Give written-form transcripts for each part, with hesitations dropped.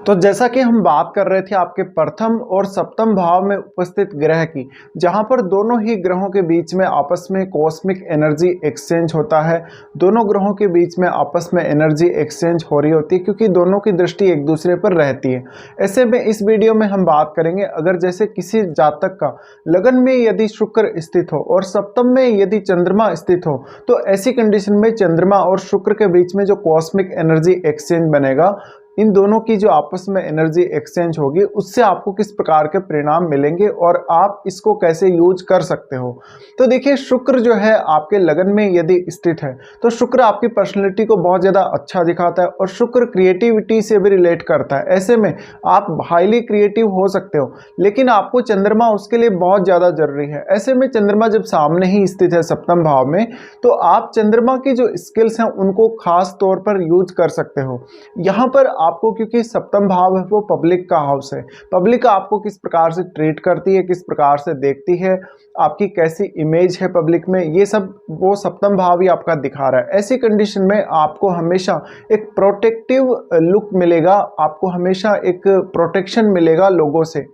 तो जैसा कि हम बात कर रहे थे आपके प्रथम और सप्तम भाव में उपस्थित ग्रह की, जहां पर दोनों ही ग्रहों के बीच में आपस में कॉस्मिक एनर्जी एक्सचेंज होता है। दोनों ग्रहों के बीच में आपस में एनर्जी एक्सचेंज हो रही होती है क्योंकि दोनों की दृष्टि एक दूसरे पर रहती है। ऐसे में इस वीडियो में हम बात करेंगे, अगर जैसे किसी जातक का लगन में यदि शुक्र स्थित हो और सप्तम में यदि चंद्रमा स्थित हो, तो ऐसी कंडीशन में चंद्रमा और शुक्र के बीच में जो कॉस्मिक एनर्जी एक्सचेंज बनेगा, इन दोनों की जो आपस में एनर्जी एक्सचेंज होगी, उससे आपको किस प्रकार के परिणाम मिलेंगे और आप इसको कैसे यूज कर सकते हो। तो देखिए, शुक्र जो है आपके लगन में यदि स्थित है तो शुक्र आपकी पर्सनैलिटी को बहुत ज़्यादा अच्छा दिखाता है और शुक्र क्रिएटिविटी से भी रिलेट करता है। ऐसे में आप हाईली क्रिएटिव हो सकते हो, लेकिन आपको चंद्रमा उसके लिए बहुत ज़्यादा जरूरी है। ऐसे में चंद्रमा जब सामने ही स्थित है सप्तम भाव में, तो आप चंद्रमा की जो स्किल्स हैं उनको खास तौर पर यूज कर सकते हो। यहाँ पर आपको, क्योंकि सप्तम भाव है वो पब्लिक का हाउस है, पब्लिक आपको किस प्रकार से ट्रीट करती है, किस प्रकार से देखती है, आपकी कैसी इमेज है पब्लिक में, ये सब वो सप्तम भाव ही आपका दिखा रहा है। ऐसी कंडीशन में आपको हमेशा एक प्रोटेक्टिव लुक मिलेगा, आपको हमेशा एक प्रोटेक्शन मिलेगा लोगों से।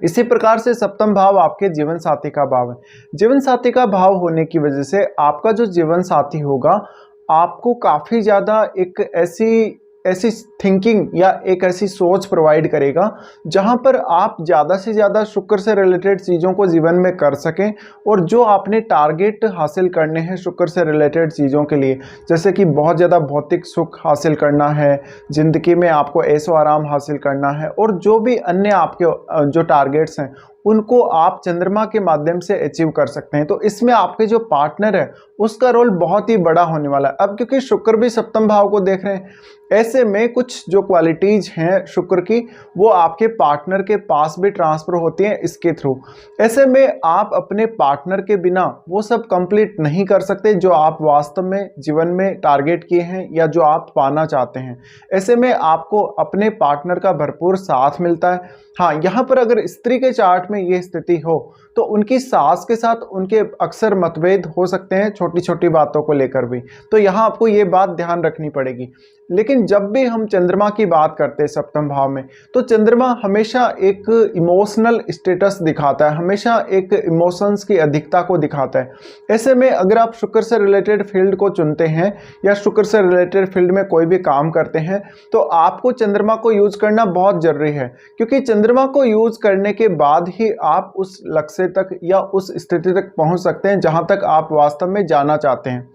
इसी प्रकार से सप्तम भाव आपके जीवन साथी का भाव है। जीवन साथी का भाव होने की वजह से आपका जो जीवन साथी होगा, आपको काफ़ी ज़्यादा एक ऐसी ऐसी थिंकिंग या एक ऐसी सोच प्रोवाइड करेगा जहां पर आप ज़्यादा से ज़्यादा शुक्र से रिलेटेड चीज़ों को जीवन में कर सकें, और जो आपने टारगेट हासिल करने हैं शुक्र से रिलेटेड चीज़ों के लिए, जैसे कि बहुत ज़्यादा भौतिक सुख हासिल करना है, ज़िंदगी में आपको ऐशो आराम हासिल करना है, और जो भी अन्य आपके जो टारगेट्स हैं उनको आप चंद्रमा के माध्यम से अचीव कर सकते हैं। तो इसमें आपके जो पार्टनर है उसका रोल बहुत ही बड़ा होने वाला है। अब क्योंकि शुक्र भी सप्तम भाव को देख रहे हैं, ऐसे में कुछ जो क्वालिटीज हैं शुक्र की, वो आपके पार्टनर के पास भी ट्रांसफर होती हैं इसके थ्रू। ऐसे में आप अपने पार्टनर के बिना वो सब कंप्लीट नहीं कर सकते जो आप वास्तव में जीवन में टारगेट किए हैं या जो आप पाना चाहते हैं। ऐसे में आपको अपने पार्टनर का भरपूर साथ मिलता है। हाँ, यहाँ पर अगर स्त्री के चार्ट में ये स्थिति हो तो उनकी सास के साथ उनके अक्सर मतभेद हो सकते हैं छोटी छोटी बातों को लेकर भी, तो यहाँ आपको ये बात ध्यान रखनी पड़ेगी। लेकिन जब भी हम चंद्रमा की बात करते हैं सप्तम भाव में, तो चंद्रमा हमेशा एक इमोशनल स्टेटस दिखाता है, हमेशा एक इमोशंस की अधिकता को दिखाता है। ऐसे में अगर आप शुक्र से रिलेटेड फील्ड को चुनते हैं या शुक्र से रिलेटेड फील्ड में कोई भी काम करते हैं, तो आपको चंद्रमा को यूज करना बहुत जरूरी है, क्योंकि चंद्रमा को यूज करने के बाद ही आप उस लक्ष्य तक या उस स्थिति तक पहुंच सकते हैं जहां तक आप वास्तव में जाना चाहते हैं।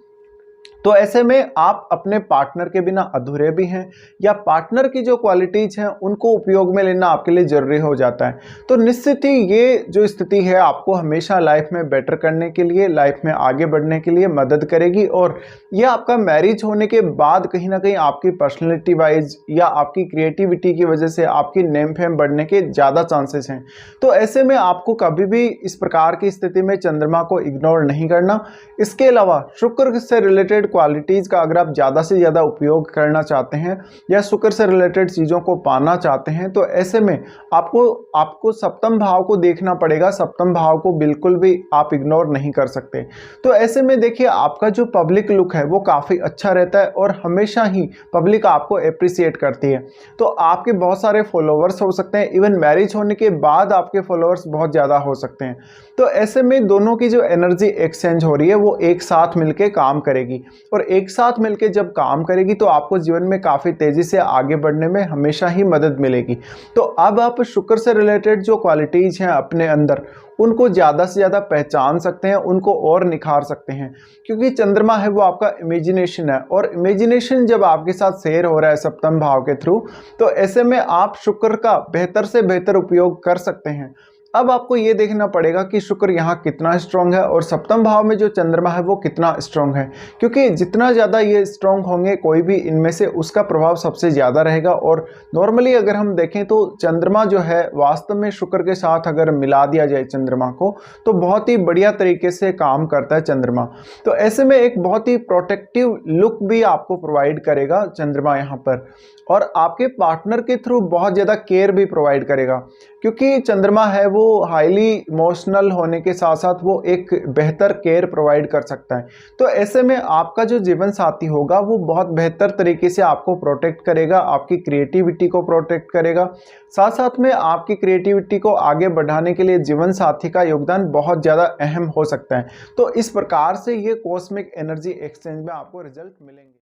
तो ऐसे में आप अपने पार्टनर के बिना अधूरे भी हैं, या पार्टनर की जो क्वालिटीज हैं उनको उपयोग में लेना आपके लिए जरूरी हो जाता है। तो निश्चित ही ये जो स्थिति है आपको हमेशा लाइफ में बेटर करने के लिए, लाइफ में आगे बढ़ने के लिए मदद करेगी, और ये आपका मैरिज होने के बाद कहीं ना कहीं आपकी पर्सनैलिटी वाइज या आपकी क्रिएटिविटी की वजह से आपकी नेम फेम बढ़ने के ज़्यादा चांसेस हैं। तो ऐसे में आपको कभी भी इस प्रकार की स्थिति में चंद्रमा को इग्नोर नहीं करना। इसके अलावा शुक्र से रिलेटेड क्वालिटीज़ का अगर आप ज़्यादा से ज़्यादा उपयोग करना चाहते हैं या शुक्र से रिलेटेड चीज़ों को पाना चाहते हैं, तो ऐसे में आपको सप्तम भाव को देखना पड़ेगा। सप्तम भाव को बिल्कुल भी आप इग्नोर नहीं कर सकते। तो ऐसे में देखिए, आपका जो पब्लिक लुक है वो काफ़ी अच्छा रहता है और हमेशा ही पब्लिक आपको अप्रिसिएट करती है। तो आपके बहुत सारे फॉलोवर्स हो सकते हैं, इवन मैरिज होने के बाद आपके फॉलोवर्स बहुत ज़्यादा हो सकते हैं। तो ऐसे में दोनों की जो एनर्जी एक्सचेंज हो रही है वो एक साथ मिलके काम करेगी, और एक साथ मिलके जब काम करेगी तो आपको जीवन में काफ़ी तेज़ी से आगे बढ़ने में हमेशा ही मदद मिलेगी। तो अब आप शुक्र से रिलेटेड जो क्वालिटीज़ हैं अपने अंदर, उनको ज़्यादा से ज़्यादा पहचान सकते हैं, उनको और निखार सकते हैं, क्योंकि चंद्रमा है वो आपका इमेजिनेशन है, और इमेजिनेशन जब आपके साथ शेयर हो रहा है सप्तम भाव के थ्रू, तो ऐसे में आप शुक्र का बेहतर से बेहतर उपयोग कर सकते हैं। अब आपको ये देखना पड़ेगा कि शुक्र यहाँ कितना स्ट्रांग है और सप्तम भाव में जो चंद्रमा है वो कितना स्ट्रांग है, क्योंकि जितना ज़्यादा ये स्ट्रांग होंगे कोई भी इनमें से, उसका प्रभाव सबसे ज़्यादा रहेगा। और नॉर्मली अगर हम देखें तो चंद्रमा जो है वास्तव में शुक्र के साथ अगर मिला दिया जाए चंद्रमा को, तो बहुत ही बढ़िया तरीके से काम करता है चंद्रमा। तो ऐसे में एक बहुत ही प्रोटेक्टिव लुक भी आपको प्रोवाइड करेगा चंद्रमा यहाँ पर, और आपके पार्टनर के थ्रू बहुत ज़्यादा केयर भी प्रोवाइड करेगा, क्योंकि चंद्रमा है वो हाईली इमोशनल होने के साथ साथ वो एक बेहतर केयर प्रोवाइड कर सकता है। तो ऐसे में आपका जो जीवन साथी होगा वो बहुत बेहतर तरीके से आपको प्रोटेक्ट करेगा, आपकी क्रिएटिविटी को प्रोटेक्ट करेगा। साथ साथ में आपकी क्रिएटिविटी को आगे बढ़ाने के लिए जीवन साथी का योगदान बहुत ज़्यादा अहम हो सकता है। तो इस प्रकार से ये कॉस्मिक एनर्जी एक्सचेंज में आपको रिजल्ट मिलेंगे।